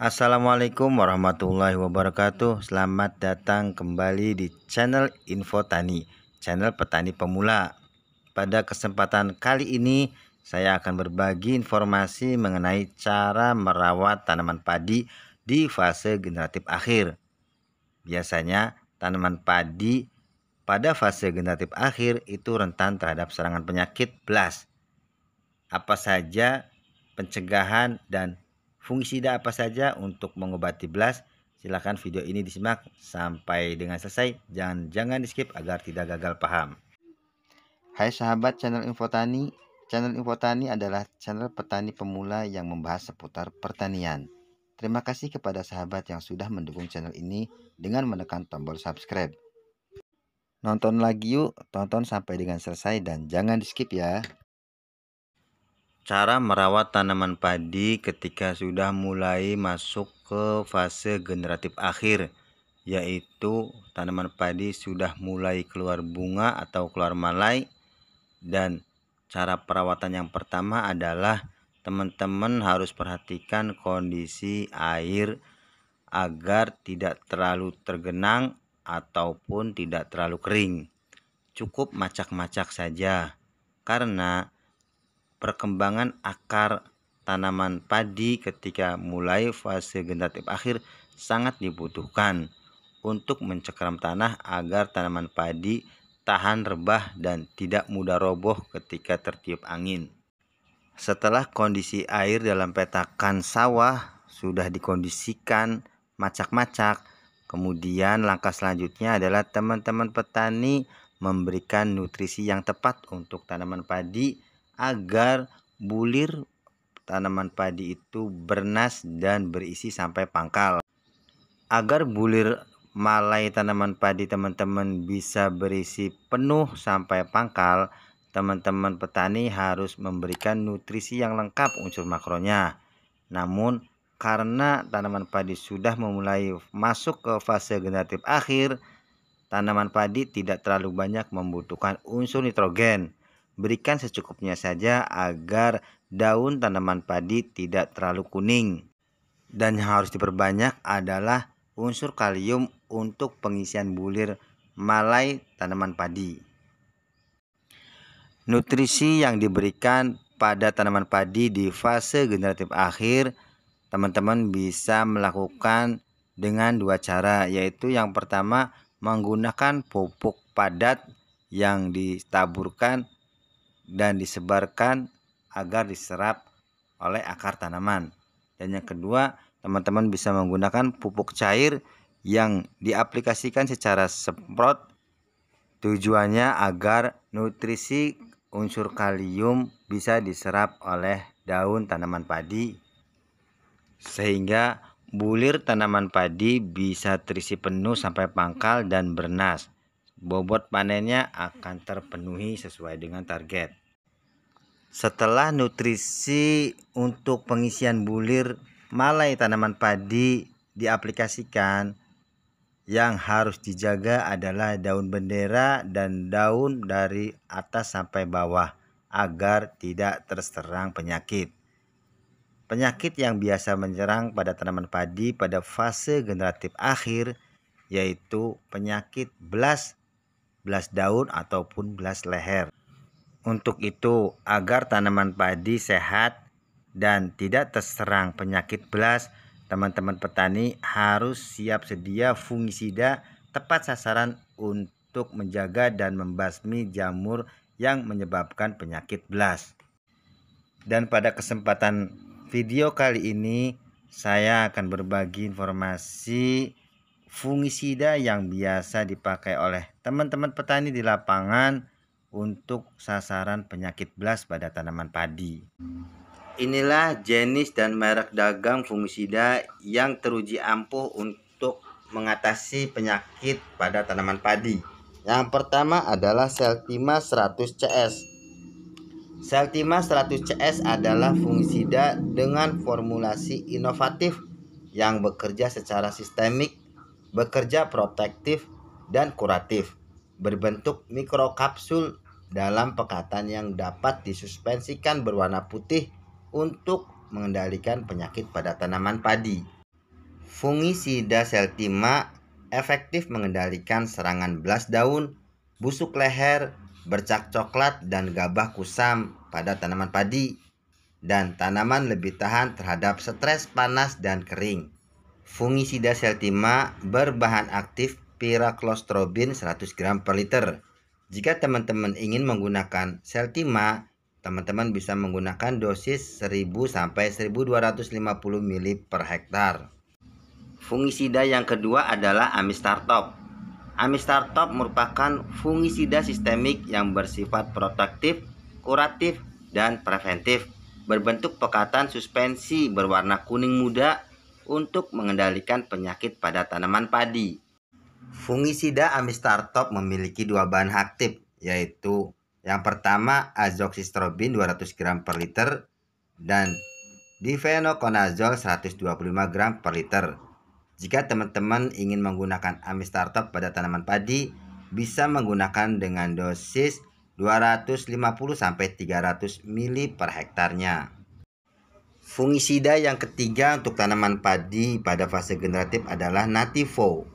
Assalamualaikum warahmatullahi wabarakatuh. Selamat datang kembali di channel Info Tani, channel petani pemula. Pada kesempatan kali ini saya akan berbagi informasi mengenai cara merawat tanaman padi di fase generatif akhir. Biasanya tanaman padi pada fase generatif akhir itu rentan terhadap serangan penyakit blast. Apa saja pencegahan dan fungisida apa saja untuk mengobati blast? Silakan video ini disimak sampai dengan selesai. Jangan di skip agar tidak gagal paham. Hai sahabat channel Info Tani. Channel Info Tani adalah channel petani pemula yang membahas seputar pertanian. Terima kasih kepada sahabat yang sudah mendukung channel ini dengan menekan tombol subscribe. Nonton lagi yuk, tonton sampai dengan selesai dan jangan di skip ya. Cara merawat tanaman padi ketika sudah mulai masuk ke fase generatif akhir, yaitu tanaman padi sudah mulai keluar bunga atau keluar malai. Dan cara perawatan yang pertama adalah teman-teman harus perhatikan kondisi air agar tidak terlalu tergenang ataupun tidak terlalu kering. Cukup macak-macak saja, karena perkembangan akar tanaman padi ketika mulai fase generatif akhir sangat dibutuhkan untuk mencekram tanah agar tanaman padi tahan rebah dan tidak mudah roboh ketika tertiup angin. Setelah kondisi air dalam petakan sawah sudah dikondisikan macak-macak, kemudian langkah selanjutnya adalah teman-teman petani memberikan nutrisi yang tepat untuk tanaman padi agar bulir tanaman padi itu bernas dan berisi sampai pangkal. Agar bulir malai tanaman padi teman-teman bisa berisi penuh sampai pangkal, teman-teman petani harus memberikan nutrisi yang lengkap unsur makronya. Namun karena tanaman padi sudah memulai masuk ke fase generatif akhir, tanaman padi tidak terlalu banyak membutuhkan unsur nitrogen. Berikan secukupnya saja agar daun tanaman padi tidak terlalu kuning. Dan yang harus diperbanyak adalah unsur kalium untuk pengisian bulir malai tanaman padi. Nutrisi yang diberikan pada tanaman padi di fase generatif akhir, teman-teman bisa melakukan dengan dua cara, yaitu yang pertama menggunakan pupuk padat yang ditaburkan dan disebarkan agar diserap oleh akar tanaman. Dan yang kedua, teman-teman bisa menggunakan pupuk cair yang diaplikasikan secara semprot. Tujuannya agar nutrisi unsur kalium bisa diserap oleh daun tanaman padi, sehingga bulir tanaman padi bisa terisi penuh sampai pangkal dan bernas. Bobot panennya akan terpenuhi sesuai dengan target. Setelah nutrisi untuk pengisian bulir malai tanaman padi diaplikasikan, yang harus dijaga adalah daun bendera dan daun dari atas sampai bawah agar tidak terserang penyakit. Penyakit yang biasa menyerang pada tanaman padi pada fase generatif akhir yaitu penyakit blast daun ataupun blast leher. Untuk itu, agar tanaman padi sehat dan tidak terserang penyakit blast, teman-teman petani harus siap sedia fungisida tepat sasaran untuk menjaga dan membasmi jamur yang menyebabkan penyakit blast. Dan pada kesempatan video kali ini saya akan berbagi informasi fungisida yang biasa dipakai oleh teman-teman petani di lapangan untuk sasaran penyakit blast pada tanaman padi. Inilah jenis dan merek dagang fungisida yang teruji ampuh untuk mengatasi penyakit pada tanaman padi. Yang pertama adalah Seltima 100 CS. Seltima 100 CS adalah fungisida dengan formulasi inovatif yang bekerja secara sistemik, bekerja protektif dan kuratif, berbentuk mikrokapsul dalam pekatan yang dapat disuspensikan berwarna putih untuk mengendalikan penyakit pada tanaman padi. Fungisida Seltima efektif mengendalikan serangan belas daun, busuk leher, bercak coklat, dan gabah kusam pada tanaman padi, dan tanaman lebih tahan terhadap stres, panas, dan kering. Fungisida Seltima berbahan aktif pyraclostrobin 100 gram per liter. Jika teman-teman ingin menggunakan Seltima, teman-teman bisa menggunakan dosis 1000 sampai 1250 ml per hektar. Fungisida yang kedua adalah Amistartop. Amistartop merupakan fungisida sistemik yang bersifat protektif, kuratif, dan preventif, berbentuk pekatan suspensi berwarna kuning muda untuk mengendalikan penyakit pada tanaman padi. Fungisida Amistartop memiliki dua bahan aktif, yaitu yang pertama azoxystrobin 200 gram per liter dan difenoconazole 125 gram per liter. Jika teman-teman ingin menggunakan Amistartop pada tanaman padi, bisa menggunakan dengan dosis 250 sampai 300 ml per hektarnya. Fungisida yang ketiga untuk tanaman padi pada fase generatif adalah Nativo.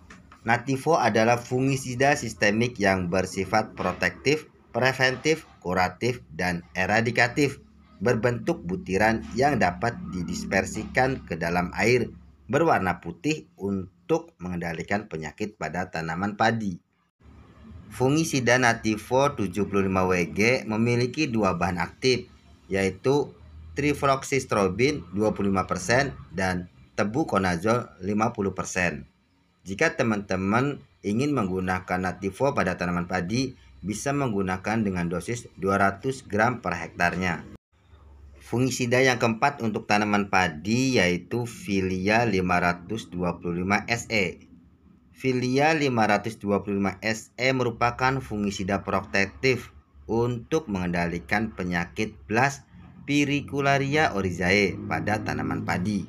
Nativo adalah fungisida sistemik yang bersifat protektif, preventif, kuratif, dan eradikatif, berbentuk butiran yang dapat didispersikan ke dalam air berwarna putih untuk mengendalikan penyakit pada tanaman padi. Fungisida Nativo 75 Wg memiliki dua bahan aktif, yaitu trifloxystrobin 25% dan tebuconazole 50%. Jika teman-teman ingin menggunakan Nativo pada tanaman padi, bisa menggunakan dengan dosis 200 gram per hektarnya. Fungisida yang keempat untuk tanaman padi yaitu Filia 525 SE. Filia 525 SE merupakan fungisida protektif untuk mengendalikan penyakit blast Pyricularia oryzae pada tanaman padi.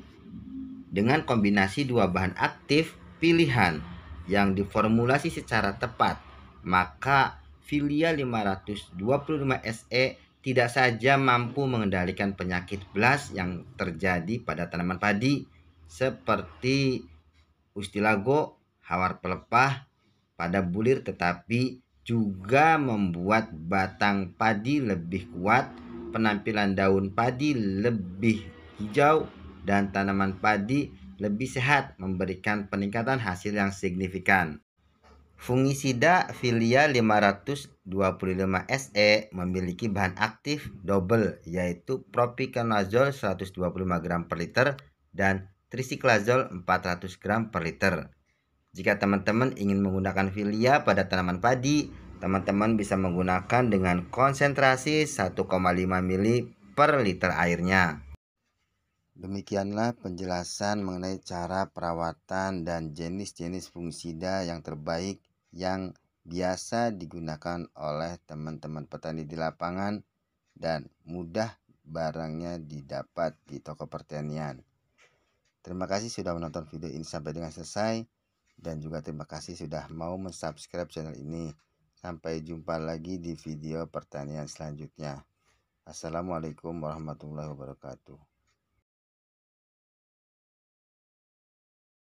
Dengan kombinasi dua bahan aktif pilihan yang diformulasi secara tepat, maka Filia 525 SE tidak saja mampu mengendalikan penyakit blast yang terjadi pada tanaman padi seperti ustilago, hawar pelepah pada bulir, tetapi juga membuat batang padi lebih kuat, penampilan daun padi lebih hijau, dan tanaman padi lebih sehat, memberikan peningkatan hasil yang signifikan. Fungisida Filia 525 SE memiliki bahan aktif double, yaitu propiconazole 125 gram per liter dan tricyclazole 400 gram per liter. Jika teman-teman ingin menggunakan Filia pada tanaman padi, teman-teman bisa menggunakan dengan konsentrasi 1,5 ml per liter airnya. Demikianlah penjelasan mengenai cara perawatan dan jenis-jenis fungisida yang terbaik yang biasa digunakan oleh teman-teman petani di lapangan dan mudah barangnya didapat di toko pertanian. Terima kasih sudah menonton video ini sampai dengan selesai, dan juga terima kasih sudah mau mensubscribe channel ini. Sampai jumpa lagi di video pertanian selanjutnya. Assalamualaikum warahmatullahi wabarakatuh.